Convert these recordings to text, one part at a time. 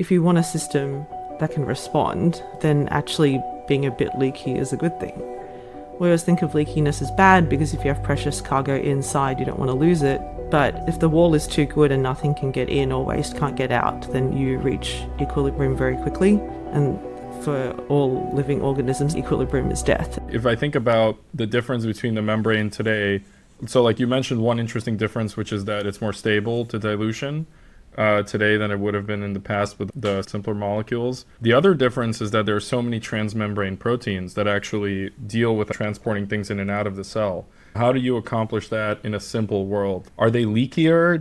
if you want a system that can respond, then actually being a bit leaky is a good thing. We always think of leakiness as bad because if you have precious cargo inside, you don't want to lose it. But if the wall is too good and nothing can get in or waste can't get out, then you reach equilibrium very quickly. And for all living organisms, equilibrium is death. If I think about the difference between the membrane today, so like you mentioned one interesting difference, which is that it's more stable to dilution today than it would have been in the past with the simpler molecules. The other difference is that there are so many transmembrane proteins that actually deal with transporting things in and out of the cell. How do you accomplish that in a simple world? Are they leakier?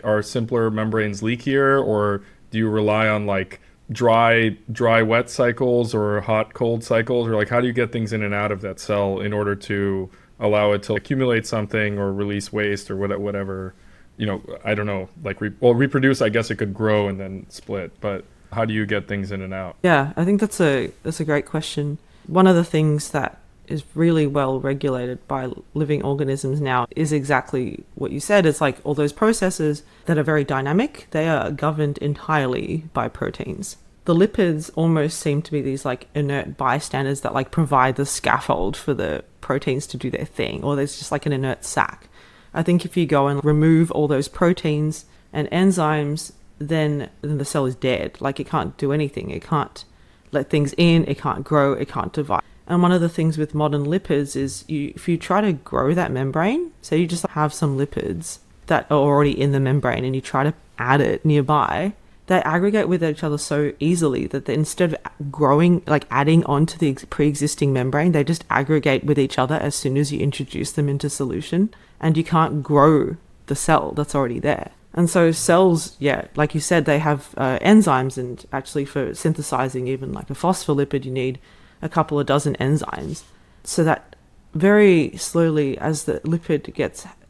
Are simpler membranes leakier, or do you rely on like dry wet cycles or hot cold cycles, or like how do you get things in and out of that cell in order to allow it to accumulate something or release waste or whatever? I don't know, like reproduce. I guess it could grow and then split, but how do you get things in and out? Yeah, I think that's a great question. One of the things that is really well regulated by living organisms now is exactly what you said. It's like all those processes that are very dynamic, they are governed entirely by proteins. The lipids almost seem to be these like inert bystanders that like provide the scaffold for the proteins to do their thing, or there's just like an inert sac. I think if you go and remove all those proteins and enzymes, then the cell is dead. Like it can't do anything. It can't let things in. It can't grow. It can't divide. And one of the things with modern lipids is if you try to grow that membrane, so you just have some lipids that are already in the membrane and you try to add it nearby, they aggregate with each other so easily that instead of growing, like adding onto the pre-existing membrane, they just aggregate with each other as soon as you introduce them into solution, and you can't grow the cell that's already there. And so cells, yeah, like you said, they have enzymes, and actually for synthesizing even like a phospholipid, you need a couple of dozen enzymes, so that very slowly as the lipid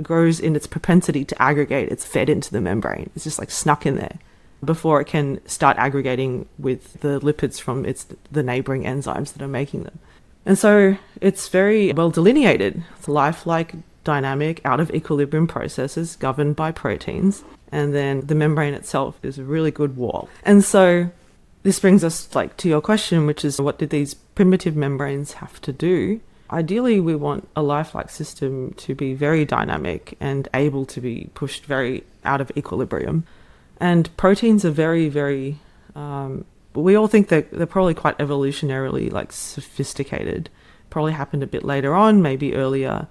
grows in its propensity to aggregate, it's fed into the membrane. It's just like snuck in there before it can start aggregating with the lipids from the neighboring enzymes that are making them. And so it's very well delineated. It's lifelike, dynamic, out of equilibrium processes governed by proteins. And then the membrane itself is a really good wall. And so this brings us like to your question, which is what did these primitive membranes have to do? Ideally, we want a lifelike system to be very dynamic and able to be pushed very out of equilibrium. And proteins are very, very, we all think that they're probably quite evolutionarily like sophisticated. Probably happened a bit later on, maybe earlier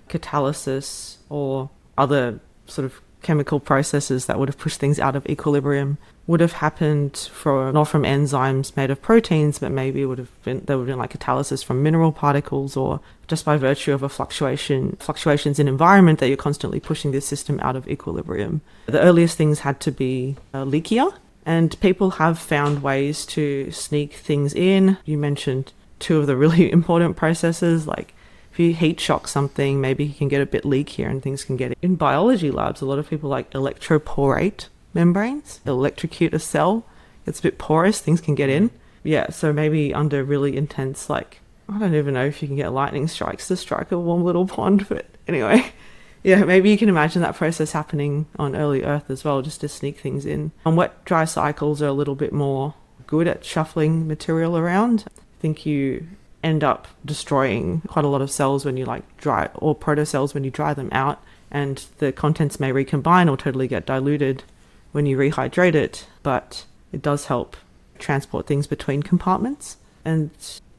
catalysis or other sort of chemical processes that would have pushed things out of equilibrium would have happened not from enzymes made of proteins, but maybe there would have been like catalysis from mineral particles, or just by virtue of fluctuations in environment that you're constantly pushing this system out of equilibrium. The earliest things had to be leakier, and people have found ways to sneak things in. You mentioned two of the really important processes, like if you heat shock something, maybe you can get a bit leakier and things can get in. In biology labs, a lot of people like electroporate membranes. Electrocute a cell, it's a bit porous, things can get in. Yeah, so maybe under really intense, like, I don't even know if you can get lightning strikes to strike a warm little pond, but anyway. Yeah, maybe you can imagine that process happening on early Earth as well, just to sneak things in. And wet dry cycles are a little bit more good at shuffling material around. I think you end up destroying quite a lot of cells when you like dry, or protocells when you dry them out, and the contents may recombine or totally get diluted when you rehydrate it, but it does help transport things between compartments. And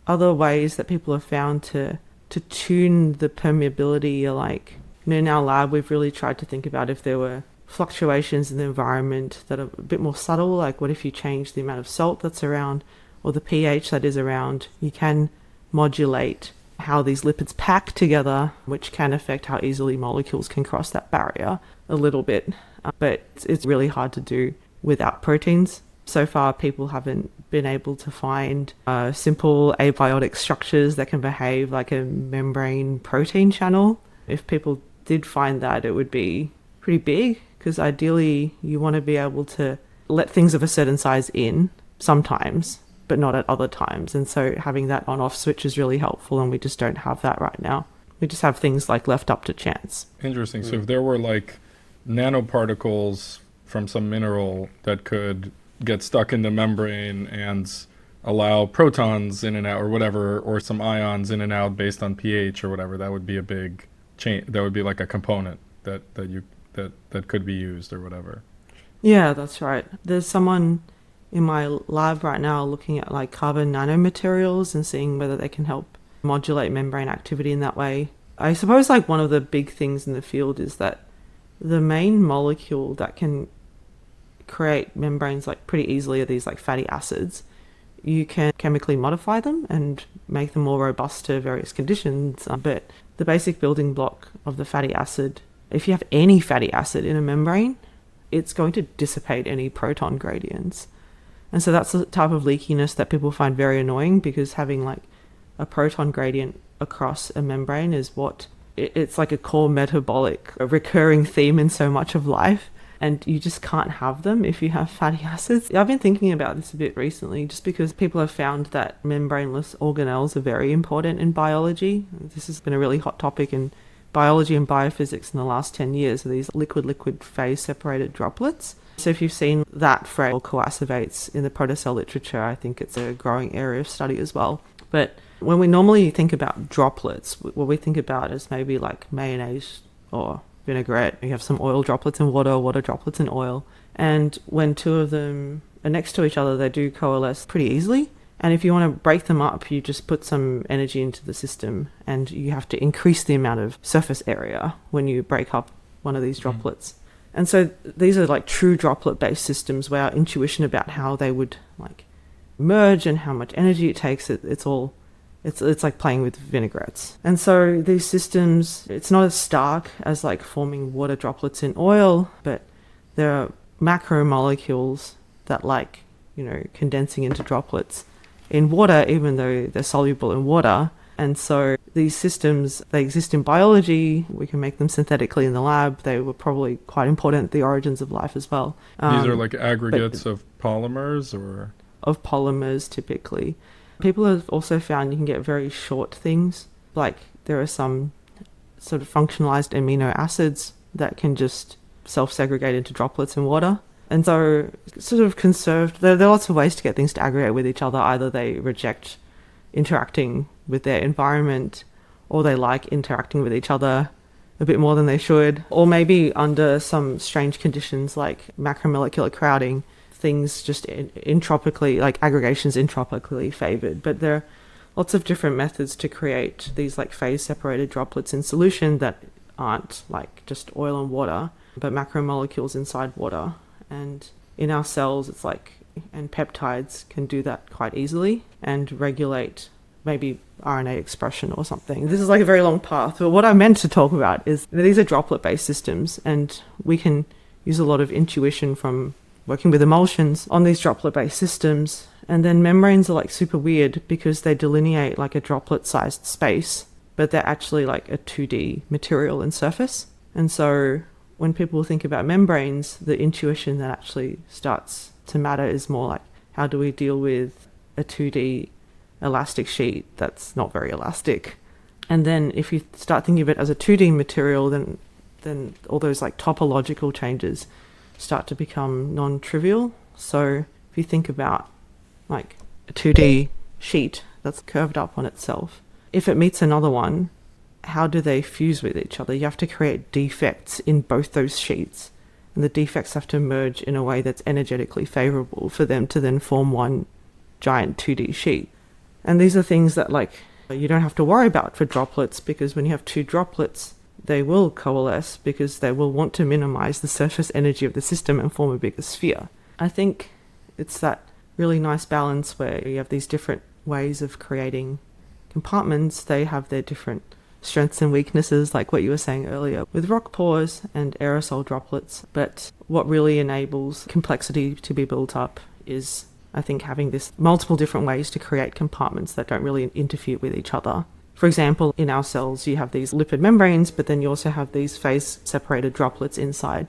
other ways that people have found to tune the permeability are like, in our lab we've really tried to think about if there were fluctuations in the environment that are a bit more subtle, like what if you change the amount of salt that's around or the pH that is around. You can modulate how these lipids pack together, which can affect how easily molecules can cross that barrier a little bit. But it's really hard to do without proteins. So far, people haven't been able to find simple abiotic structures that can behave like a membrane protein channel. If people did find that, it would be pretty big, because ideally you want to be able to let things of a certain size in sometimes, but not at other times. And so having that on-off switch is really helpful, and we just don't have that right now. We just have things like left up to chance. Interesting. So if there were like nanoparticles from some mineral that could get stuck in the membrane and allow protons in and out or whatever, or some ions in and out based on pH or whatever. That would be a big change. That would be like a component that could be used or whatever. Yeah, that's right. There's someone in my lab right now looking at like carbon nanomaterials and seeing whether they can help modulate membrane activity in that way. I suppose like one of the big things in the field is that the main molecule that can create membranes like pretty easily are these like fatty acids. You can chemically modify them and make them more robust to various conditions, but the basic building block of the fatty acid, if you have any fatty acid in a membrane, it's going to dissipate any proton gradients. And so that's the type of leakiness that people find very annoying, because having like a proton gradient across a membrane is it's like a core metabolic, a recurring theme in so much of life. And you just can't have them if you have fatty acids. I've been thinking about this a bit recently, just because people have found that membraneless organelles are very important in biology. This has been a really hot topic in biology and biophysics in the last 10 years, are these liquid-liquid phase-separated droplets. So if you've seen that phrase, or coacervates, in the protocell literature, I think it's a growing area of study as well. But when we normally think about droplets, what we think about is maybe like mayonnaise or vinaigrette. You have some oil droplets in water, water droplets in oil. And when two of them are next to each other, they do coalesce pretty easily. And if you want to break them up, you just put some energy into the system, and you have to increase the amount of surface area when you break up one of these droplets. And so these are like true droplet-based systems where our intuition about how they would like merge and how much energy it takes, it's like playing with vinaigrettes. And so these systems, it's not as stark as like forming water droplets in oil, but there are macromolecules that like, condensing into droplets in water, even though they're soluble in water. And so these systems, they exist in biology. We can make them synthetically in the lab. They were probably quite important at the origins of life as well. These are like aggregates of polymers, or? Of polymers, typically. People have also found you can get very short things. Like there are some sort of functionalized amino acids that can just self-segregate into droplets in water. And so sort of conserved, there are lots of ways to get things to aggregate with each other. Either they reject interacting with their environment, or they like interacting with each other a bit more than they should. Or maybe under some strange conditions like macromolecular crowding, things just entropically, like aggregations entropically favored. But there are lots of different methods to create these like phase separated droplets in solution that aren't like just oil and water, but macromolecules inside water. And in our cells, it's like, and peptides can do that quite easily and regulate maybe RNA expression or something. This is like a very long path, but what I meant to talk about is these are droplet-based systems, and we can use a lot of intuition from working with emulsions on these droplet-based systems. And then membranes are like super weird because they delineate like a droplet-sized space, but they're actually like a 2D material and surface. And so when people think about membranes, the intuition that actually starts to matter is more like, how do we deal with a 2D elastic sheet that's not very elastic? And then if you start thinking of it as a 2D material, then all those like topological changes start to become non-trivial. So if you think about like a 2D sheet that's curved up on itself, if it meets another one, how do they fuse with each other? You have to create defects in both those sheets, and the defects have to merge in a way that's energetically favorable for them to then form one giant 2D sheet. And these are things that like you don't have to worry about for droplets, because when you have two droplets, they will coalesce because they will want to minimize the surface energy of the system and form a bigger sphere. I think it's that really nice balance where you have these different ways of creating compartments. They have their different strengths and weaknesses, like what you were saying earlier with rock pores and aerosol droplets. But what really enables complexity to be built up is, I think, having this multiple different ways to create compartments that don't really interfere with each other. For example, in our cells, you have these lipid membranes, but then you also have these phase-separated droplets inside.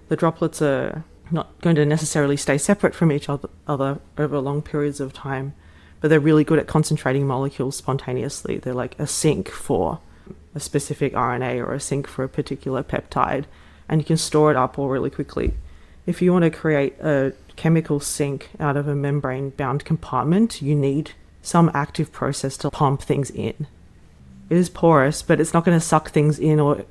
The droplets are not going to necessarily stay separate from each other over long periods of time, but they're really good at concentrating molecules spontaneously. They're like a sink for a specific RNA or a sink for a particular peptide, and you can store it up all really quickly. If you want to create a chemical sink out of a membrane-bound compartment, you need some active process to pump things in. It is porous, but it's not going to suck things in or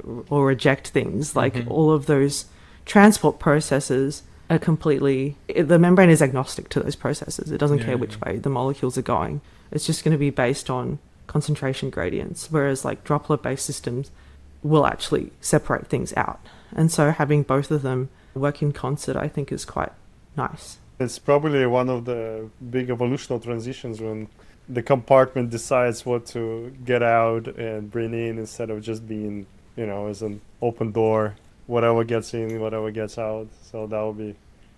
reject things. Like all of those transport processes are completely... The membrane is agnostic to those processes. It doesn't care which way the molecules are going. It's just going to be based on concentration gradients, whereas like droplet-based systems will actually separate things out. And so having both of them work in concert, I think, is quite nice. It's probably one of the big evolutionary transitions when the compartment decides what to get out and bring in instead of just being, as an open door, whatever gets in, whatever gets out. So that will be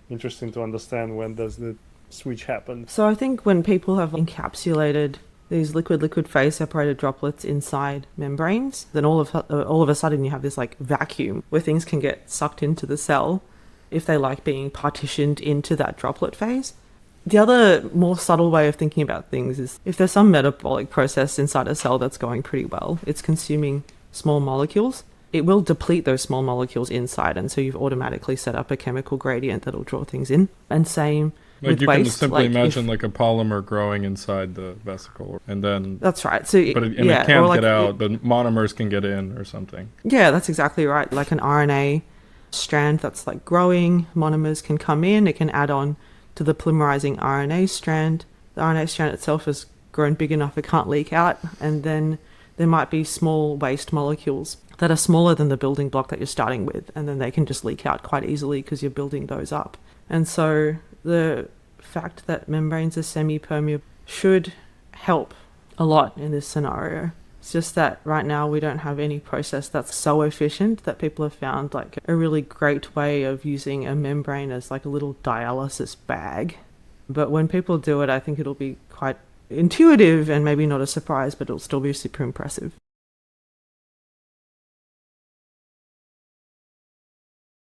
interesting to understand, when does the switch happen. So I think when people have encapsulated these liquid phase separated droplets inside membranes, then all of a sudden you have this like vacuum where things can get sucked into the cell if they like being partitioned into that droplet phase. The other more subtle way of thinking about things is if there's some metabolic process inside a cell that's going pretty well, it's consuming small molecules, it will deplete those small molecules inside, and so you've automatically set up a chemical gradient that'll draw things in. And same like with you waste. Can simply imagine like a polymer growing inside the vesicle, and then that's right. So it can't get out. The monomers can get in or something. Yeah, that's exactly right. Like an RNA strand that's like growing, monomers can come in. It can add on to the polymerizing RNA strand. The RNA strand itself has grown big enough it can't leak out, and then there might be small waste molecules that are smaller than the building block that you're starting with, and then they can just leak out quite easily because you're building those up. And so the fact that membranes are semi-permeable should help a lot in this scenario. It's just that right now we don't have any process that's so efficient that people have found like a really great way of using a membrane as like a little dialysis bag. But when people do it, I think it'll be quite intuitive and maybe not a surprise, but it'll still be super impressive.